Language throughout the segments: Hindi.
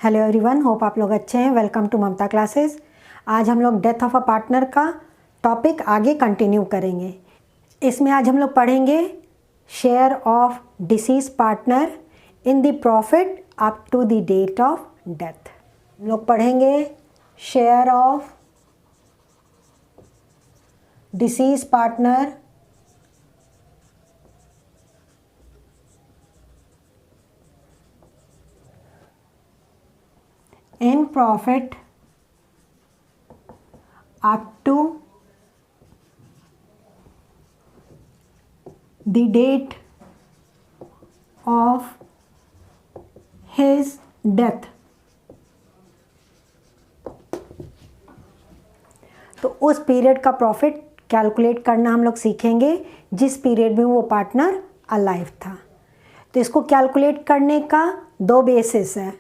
हेलो एवरीवन, होप आप लोग अच्छे हैं। Welcome to Mamta classes. आज हम लोग डेथ ऑफ अ पार्टनर का टॉपिक आगे कंटिन्यू करेंगे। इसमें आज हम लोग पढ़ेंगे share of deceased partner in the profit up to the date of death. हम लोग पढ़ेंगे share of deceased partner in profit up to the date of his death। तो उस पीरियड का प्रॉफिट कैलकुलेट करना हम लोग सीखेंगे जिस पीरियड में वो पार्टनर अलाइव था। तो इसको कैलकुलेट करने का दो बेसिस है।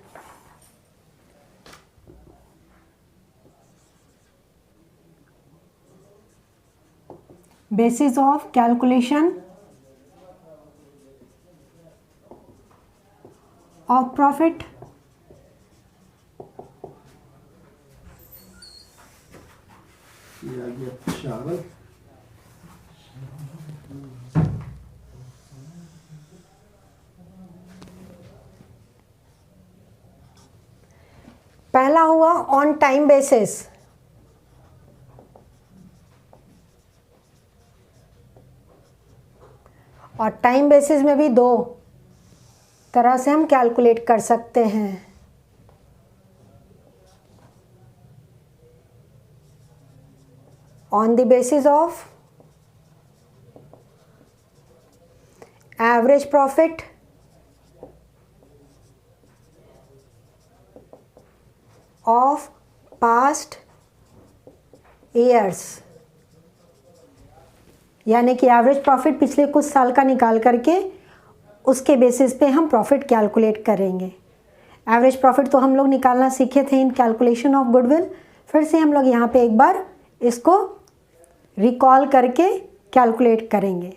Basis of calculation of profit पहला हुआ ऑन टाइम बेसिस। और टाइम बेसिस में भी दो तरह से हम कैलकुलेट कर सकते हैं। On the basis of average profit of past years, यानी कि एवरेज प्रॉफिट पिछले कुछ साल का निकाल करके उसके बेसिस पे हम प्रॉफिट कैलकुलेट करेंगे। एवरेज प्रॉफिट तो हम लोग निकालना सीखे थे इन कैलकुलेशन ऑफ गुडविल। फिर से हम लोग यहाँ पे एक बार इसको रिकॉल करके कैलकुलेट करेंगे।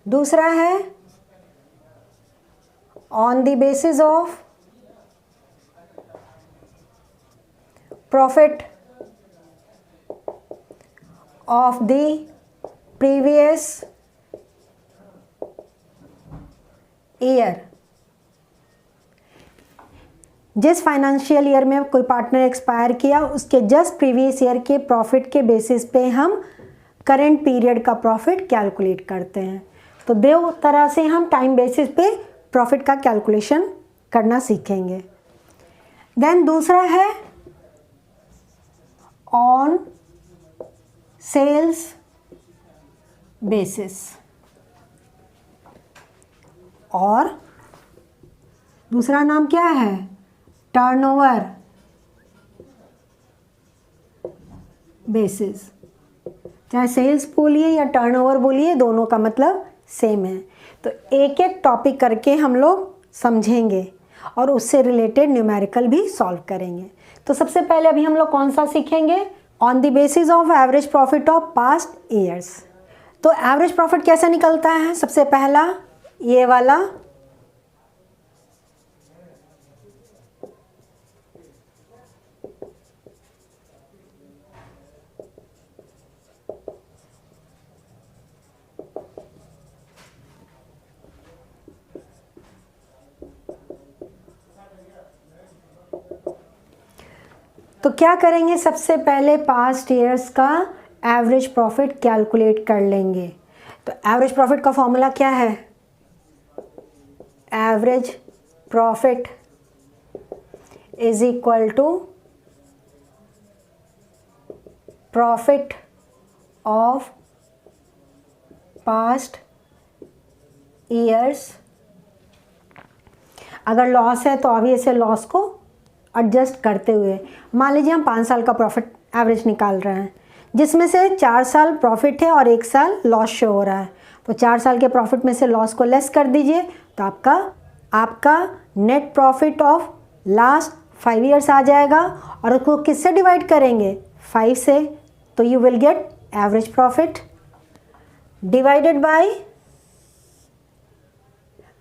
दूसरा है on the basis of profit of the previous year। जिस फाइनेंशियल ईयर में कोई पार्टनर एक्सपायर किया उसके जस्ट प्रीवियस ईयर के प्रॉफिट के बेसिस पे हम करंट पीरियड का प्रॉफिट कैलकुलेट करते हैं। तो दो तरह से हम टाइम बेसिस पे प्रॉफिट का कैलकुलेशन करना सीखेंगे। देन दूसरा है ऑन सेल्स बेसिस, और दूसरा नाम क्या है टर्नओवर बेसिस। चाहे सेल्स बोलिए या टर्नओवर बोलिए, दोनों का मतलब सेम है। तो एक एक टॉपिक करके हम लोग समझेंगे और उससे रिलेटेड न्यूमेरिकल भी सॉल्व करेंगे। तो सबसे पहले अभी हम लोग कौन सा सीखेंगे? On the basis of average profit of past years. तो एवरेज प्रॉफिट कैसा निकलता है? सबसे पहला ये वाला, तो क्या करेंगे? सबसे पहले पास्ट ईयर्स का एवरेज प्रॉफिट कैलकुलेट कर लेंगे। तो एवरेज प्रॉफिट का फॉर्मूला क्या है? Average profit is equal to profit of past years. अगर लॉस है तो ऑब्वियसली लॉस को एडजस्ट करते हुए, मान लीजिए हम 5 साल का प्रॉफिट एवरेज निकाल रहे हैं जिसमें से 4 साल प्रॉफिट है और 1 साल लॉस शो हो रहा है। तो 4 साल के प्रॉफिट में से लॉस को लेस कर दीजिए तो आपका net profit of last 5 years आ जाएगा। और उसको किससे डिवाइड करेंगे? 5 से। तो you will get average profit divided by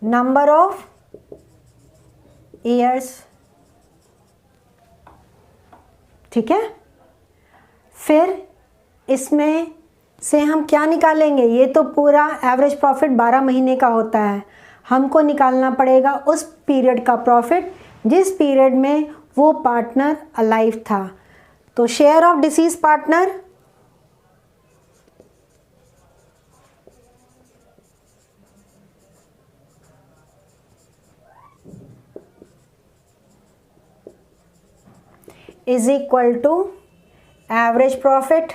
number of years. ठीक है, फिर इसमें से हम क्या निकालेंगे? ये तो पूरा एवरेज प्रॉफिट 12 महीने का होता है, हमको निकालना पड़ेगा उस पीरियड का प्रॉफिट जिस पीरियड में वो पार्टनर अलाइव था। तो share of deceased partner is equal to average profit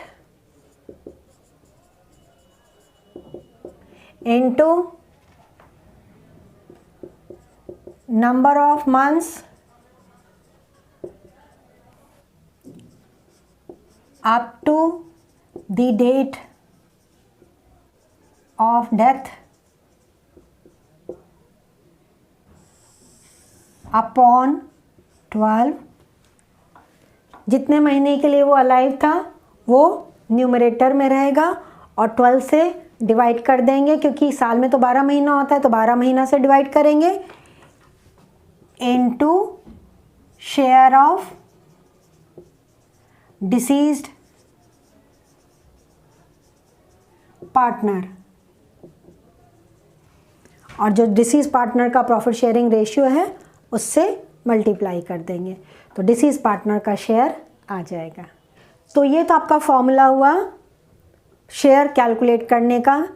into number of months up to the date of death upon 12। जितने महीने के लिए वो अलाइव था वो न्यूमरेटर में रहेगा और 12 से डिवाइड कर देंगे, क्योंकि साल में तो 12 महीना होता है, तो 12 महीना से डिवाइड करेंगे into share of deceased partner, और जो डिसीज पार्टनर का प्रॉफिट शेयरिंग रेशियो है उससे मल्टीप्लाई कर देंगे, तो डिसीज पार्टनर का शेयर आ जाएगा। तो ये तो आपका फॉर्मूला हुआ शेयर कैलकुलेट करने का,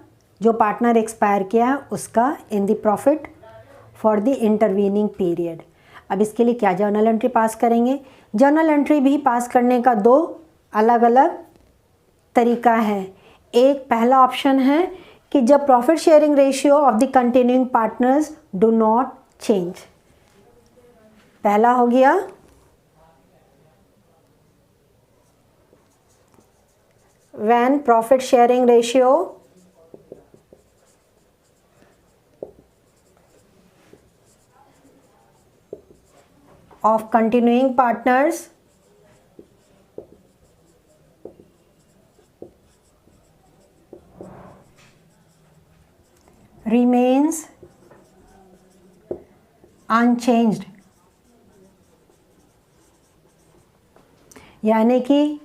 जो पार्टनर एक्सपायर किया उसका इन the profit for the intervening period. अब इसके लिए क्या जर्नल एंट्री पास करेंगे? जर्नल एंट्री भी पास करने का दो अलग अलग तरीका है। एक पहला ऑप्शन है कि जब profit sharing ratio of the continuing partners do not change, पहला हो गया when profit sharing ratio of continuing partners remains unchanged, यानी कि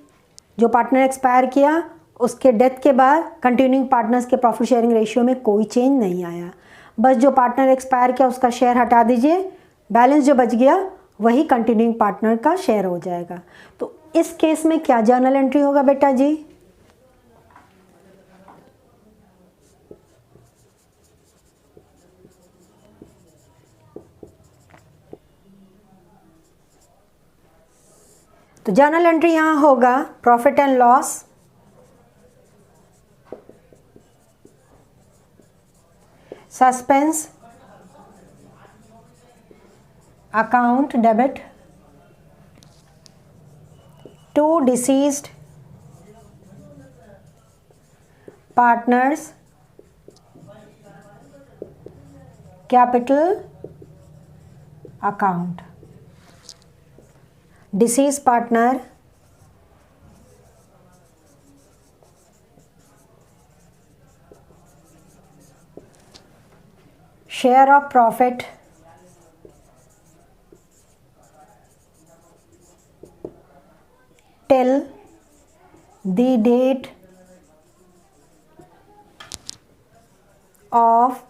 जो पार्टनर एक्सपायर किया उसके डेथ के बाद कंटिन्यूइंग पार्टनर्स के प्रॉफिट शेयरिंग रेशियो में कोई चेंज नहीं आया, बस जो पार्टनर एक्सपायर किया उसका शेयर हटा दीजिए, बैलेंस जो बच गया वही कंटिन्यूइंग पार्टनर का शेयर हो जाएगा। तो इस केस में क्या जर्नल एंट्री होगा बेटा जी? तो जर्नल एंट्री यहाँ होगा profit and loss suspense account debit to deceased partner's capital account. Deceased partner share of profit till the date of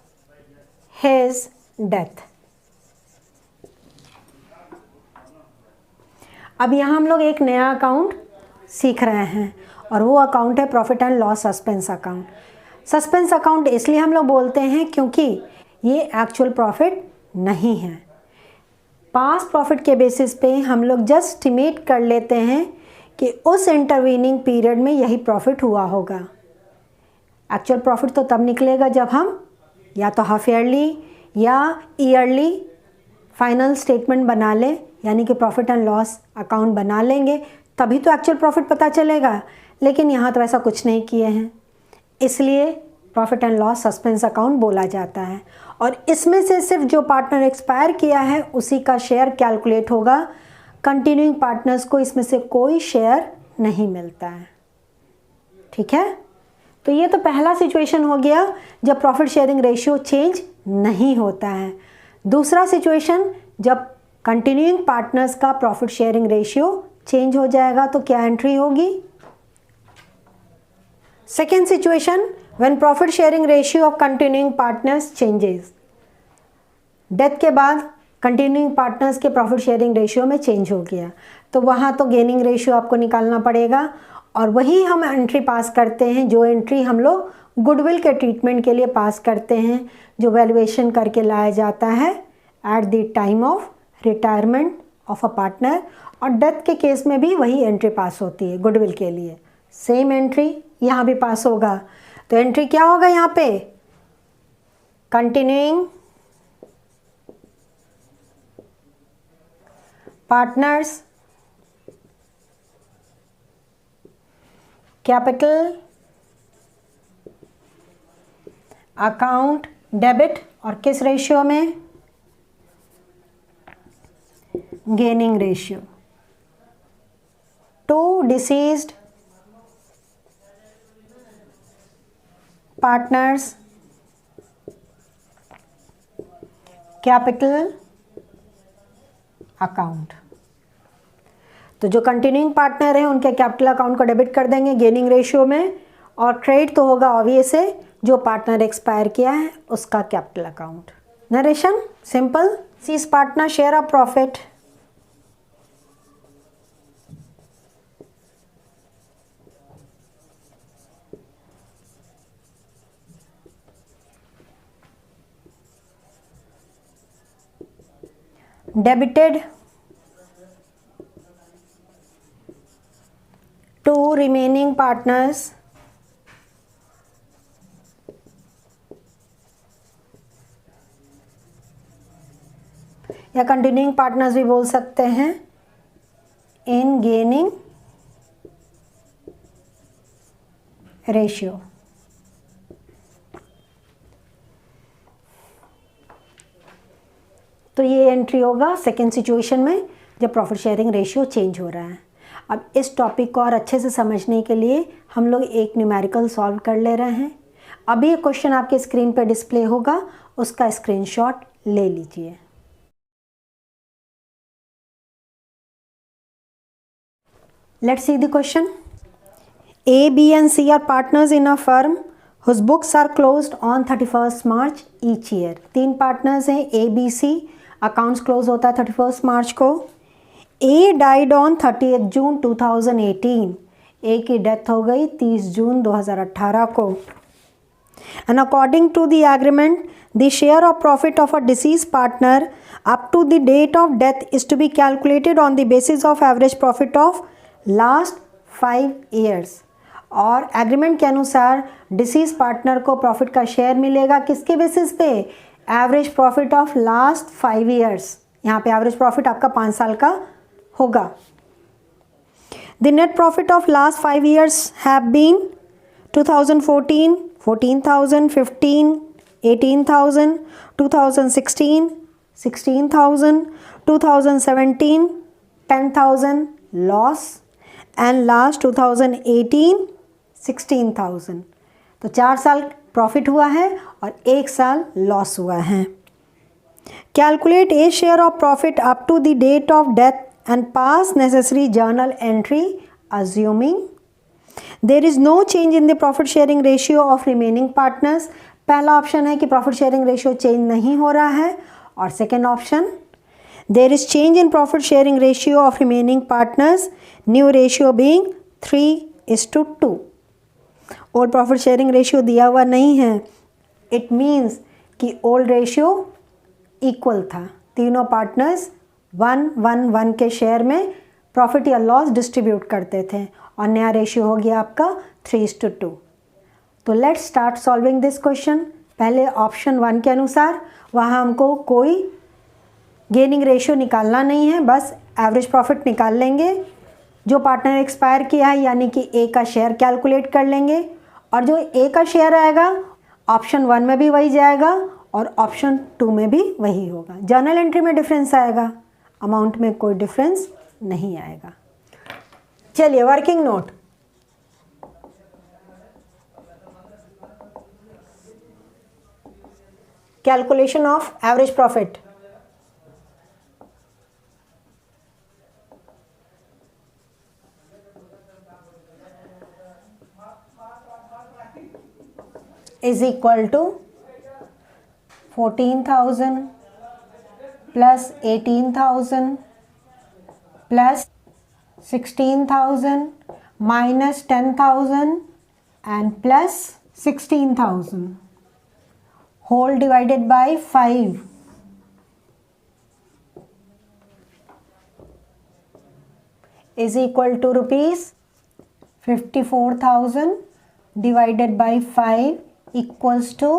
his death. अब यहाँ हम लोग एक नया अकाउंट सीख रहे हैं और वो अकाउंट है profit and loss suspense account. Suspense account इसलिए हम लोग बोलते हैं क्योंकि ये एक्चुअल प्रॉफिट नहीं है। पास्ट प्रॉफिट के बेसिस पे हम लोग जस्ट एस्टिमेट कर लेते हैं कि उस इंटरवीनिंग पीरियड में यही प्रॉफिट हुआ होगा। एक्चुअल प्रॉफिट तो तब निकलेगा जब हम या तो हाफ ईयरली या ईयरली फाइनल स्टेटमेंट बना लें, यानी कि प्रॉफिट एंड लॉस अकाउंट बना लेंगे, तभी तो एक्चुअल प्रॉफिट पता चलेगा। लेकिन यहाँ तो ऐसा कुछ नहीं किए हैं, इसलिए profit and loss suspense account बोला जाता है। और इसमें से सिर्फ जो पार्टनर एक्सपायर किया है उसी का शेयर कैलकुलेट होगा, कंटिन्यूइंग पार्टनर्स को इसमें से कोई शेयर नहीं मिलता है। ठीक है, तो ये तो पहला सिचुएशन हो गया जब प्रॉफिट शेयरिंग रेशियो चेंज नहीं होता है। दूसरा सिचुएशन जब कंटिन्यूइंग पार्टनर्स का प्रॉफिट शेयरिंग रेशियो चेंज हो जाएगा, तो क्या एंट्री होगी? Second situation, when profit sharing ratio of continuing partners changes, death के बाद कंटिन्यूइंग पार्टनर्स के प्रॉफिट शेयरिंग रेशियो में चेंज हो गया, तो वहाँ तो गेनिंग रेशियो आपको निकालना पड़ेगा, और वही हम एंट्री पास करते हैं जो एंट्री हम लोग गुडविल के ट्रीटमेंट के लिए पास करते हैं, जो वैल्यूएशन करके लाया जाता है at the time of retirement of a partner, और डेथ के केस में भी वही एंट्री पास होती है गुडविल के लिए, सेम एंट्री यहाँ भी पास होगा। तो एंट्री क्या होगा यहाँ पे? Continuing partners capital account debit, और किस रेशियो में? Gaining ratio two deceased partner's capital account. तो जो कंटिन्यूइंग पार्टनर है उनके कैपिटल अकाउंट को डेबिट कर देंगे गेनिंग रेशियो में, और क्रेडिट तो होगा ऑब्वियस है जो पार्टनर एक्सपायर किया है उसका कैपिटल अकाउंट। नरेशन सिंपल, सीज partner share of profit debited to remaining partners या कंटिन्यूइंग पार्टनर्स भी बोल सकते हैं इन गेनिंग रेशियो। तो ये एंट्री होगा सेकेंड सिचुएशन में जब प्रॉफिट शेयरिंग रेशियो चेंज हो रहा है। अब इस टॉपिक को और अच्छे से समझने के लिए हम लोग एक न्यूमेरिकल सॉल्व कर ले रहे हैं। अभी ये क्वेश्चन आपके स्क्रीन पर डिस्प्ले होगा, उसका स्क्रीनशॉट ले लीजिए। Let's see the question. A, B and C are partners in a firm whose books are closed on 31st March each year। 3 partners हैं A, B, C, accounts close होता है 31st मार्च को। A died on 30th June 2018। A की डेथ हो गई 30 जून 2018 को। And according to the agreement, the share of profit of a deceased partner up to the date of death is to be calculated on the basis of average profit of last 5 years। और एग्रीमेंट के अनुसार डिसीज पार्टनर को प्रॉफिट का शेयर मिलेगा किसके बेसिस पे? Average profit of last 5 years. यहाँ पे एवरेज प्रॉफिट आपका 5 साल का होगा। The net profit of last 5 years have been 2014 14,000, 15 18,000, 2016 16,000, 2017 10,000 loss, and last 2018 16,000। तो 4 साल प्रॉफिट हुआ है और 1 साल लॉस हुआ है। Calculate a share of profit up to the date of death and pass necessary journal entry assuming there is no change in the profit sharing ratio of remaining partners. पहला ऑप्शन है कि प्रॉफिट शेयरिंग रेशियो चेंज नहीं हो रहा है, और second option there is change in profit sharing ratio of remaining partners, new ratio being 3:2। Old profit sharing ratio दिया हुआ नहीं है, इट मीन्स कि ओल्ड रेशियो इक्वल था, तीनों पार्टनर्स 1-1-1 के शेयर में प्रॉफिट या लॉस डिस्ट्रीब्यूट करते थे, और नया रेशियो हो गया आपका 3:2। तो let's start solving this question. पहले ऑप्शन 1 के अनुसार वहाँ हमको कोई गेनिंग रेशियो निकालना नहीं है, बस एवरेज प्रॉफिट निकाल लेंगे। जो पार्टनर एक्सपायर किया है यानी कि ए का शेयर कैलकुलेट कर लेंगे, और जो ए का शेयर आएगा ऑप्शन 1 में भी वही जाएगा और ऑप्शन 2 में भी वही होगा। जर्नल एंट्री में डिफरेंस आएगा, अमाउंट में कोई डिफरेंस नहीं आएगा। चलिए working note. Calculation of average profit. Is equal to 14,000 plus 18,000 plus 16,000 minus 10,000 and plus 16,000 whole divided by 5 is equal to rupees 54,000 divided by 5 equals to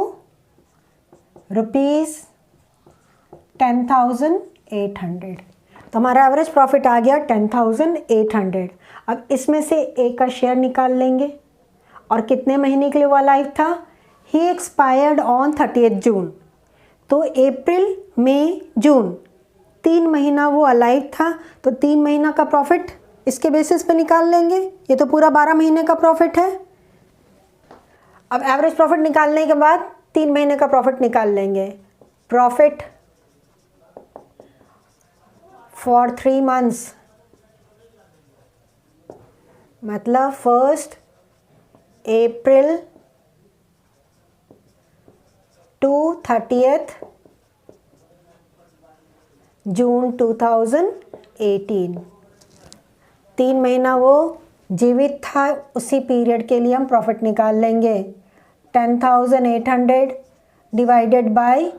rupees 10,800। तो हमारा एवरेज प्रॉफिट आ गया 10,800। अब इसमें से ए का शेयर निकाल लेंगे और कितने महीने के लिए वो लाइव था, ही एक्सपायर्ड ऑन 30 जून, तो अप्रैल मई जून 3 महीना वो अलाइव था, तो 3 महीना का प्रॉफिट इसके बेसिस पे निकाल लेंगे। ये तो पूरा 12 महीने का प्रॉफिट है। अब एवरेज प्रॉफिट निकालने के बाद 3 महीने का प्रॉफिट निकाल लेंगे। प्रॉफिट फॉर 3 मंथ्स मतलब 1 अप्रैल टू 30 जून 2018। 3 महीना वो जीवित था, उसी पीरियड के लिए हम प्रॉफिट निकाल लेंगे। 10,800 डिवाइडेड बाय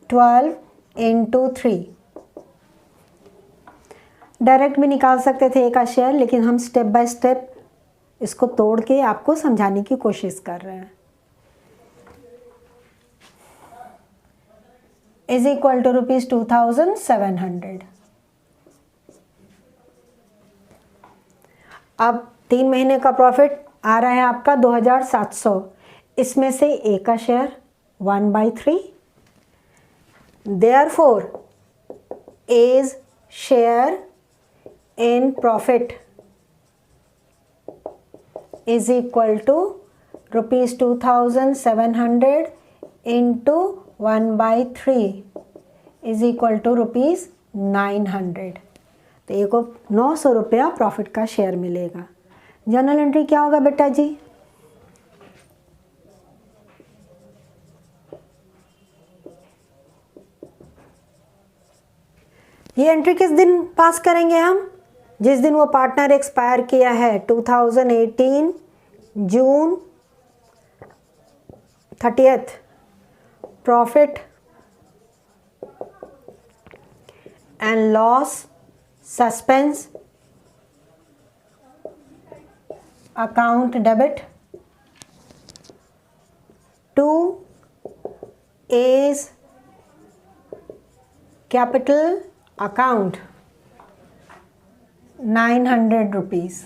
12 इंटू 3। डायरेक्ट भी निकाल सकते थे ए का शेयर, लेकिन हम स्टेप बाय स्टेप इसको तोड़ के आपको समझाने की कोशिश कर रहे हैं। Is equal to rupees 2,700। अब 3 महीने का प्रॉफिट आ रहा है आपका 2,700। इसमें से ए का share 1/3। Therefore A's share in profit is equal to rupees 2,700 into 1/3 is equal to rupees 900। तो एक को 900 रुपया प्रॉफिट का शेयर मिलेगा। जर्नल एंट्री क्या होगा बेटा जी? ये एंट्री किस दिन पास करेंगे हम? जिस दिन वो पार्टनर एक्सपायर किया है, 2018 June 30। Profit and loss suspense account debit to A's capital account 900 rupees.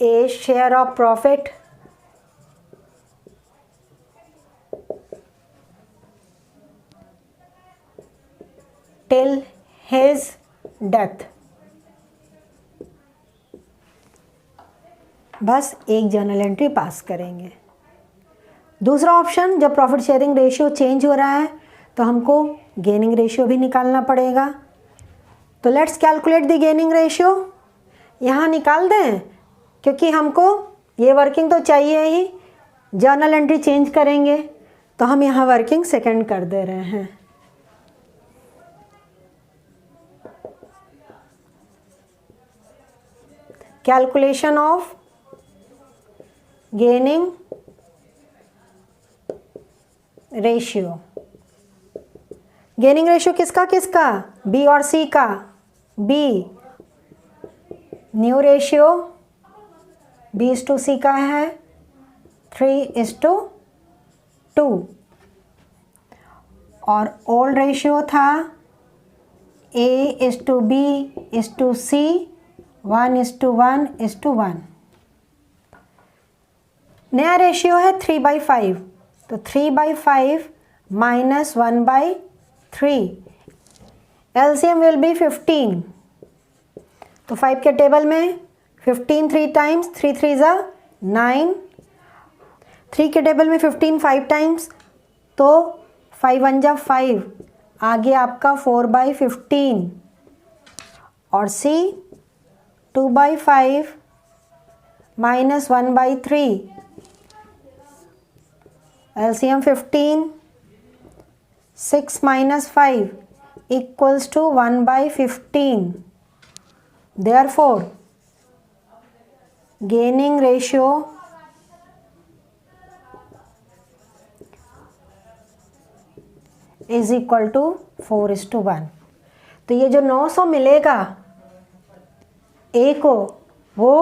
A share of profit till his death। बस एक जर्नल एंट्री पास करेंगे। दूसरा ऑप्शन, जब प्रॉफिट शेयरिंग रेशियो चेंज हो रहा है तो हमको गेनिंग रेशियो भी निकालना पड़ेगा। तो let's calculate the gaining ratio. यहाँ निकाल दें, क्योंकि हमको ये वर्किंग तो चाहिए ही। जर्नल एंट्री चेंज करेंगे तो हम यहाँ वर्किंग सेकंड कर दे रहे हैं। Calculation of gaining ratio. Gaining ratio किसका किसका? बी और सी का। बी न्यू रेशियो B/C का है 3:2 और ओल्ड रेशियो था A/B/C 1:1:1। नया रेशियो है 3/5, तो 3/5 माइनस 1/3। LCM will be 15। तो 5 के टेबल में 15 3 टाइम्स, 3 3 ज़ा 9। 3 के टेबल में 15 5 टाइम्स, तो 5 1 ज़ा 5, आगे आपका 4/15। और सी 2/5 minus 1/3, LCM 15, 6 minus 5 equals to 1/15. Therefore, gaining ratio is equal to 4:1. तो ये जो 900 मिलेगा ए को, वो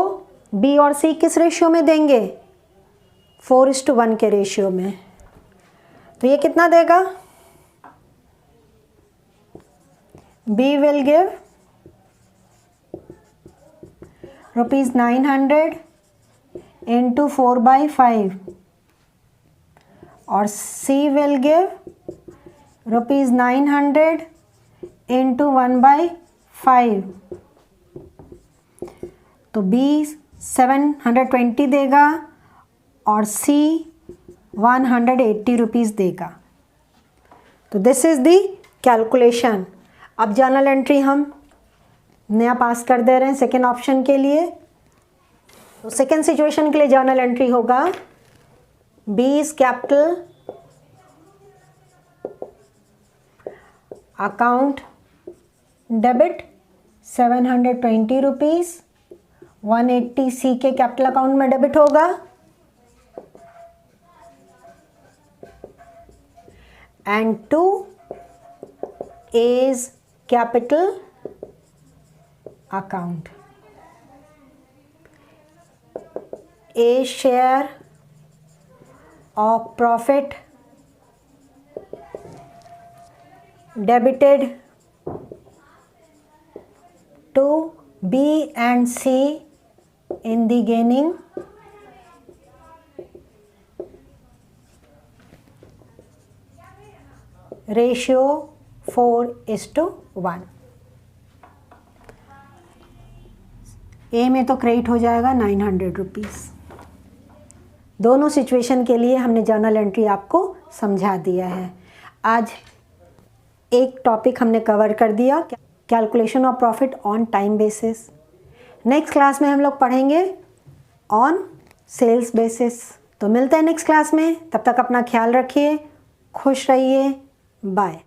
बी और सी किस रेशियो में देंगे? 4:1 के रेशियो में। तो ये कितना देगा? बी विल गिव ₹900 इंटू 4/5 और सी विल गिव ₹900 इंटू 1/5। तो बी 720 देगा और सी 180 रुपीज़ देगा। तो दिस इज़ दी कैलकुलेशन। अब जर्नल एंट्री हम नया पास कर दे रहे हैं सेकेंड ऑप्शन के लिए। तो सेकेंड सिचुएशन के लिए जर्नल एंट्री होगा B is capital account debit 720 rupees, 180 C के कैपिटल अकाउंट में डेबिट होगा and 2 is capital account. A share of profit debited to B and C in the gaining ratio 4:1। ए में तो क्रेडिट हो जाएगा 900 रुपीज़। दोनों सिचुएशन के लिए हमने जर्नल एंट्री आपको समझा दिया है। आज एक टॉपिक हमने कवर कर दिया, calculation of profit on time basis. Next class में हम लोग पढ़ेंगे ऑन सेल्स बेसिस। तो मिलते हैं नेक्स्ट क्लास में, तब तक अपना ख्याल रखिए, खुश रहिए, बाय।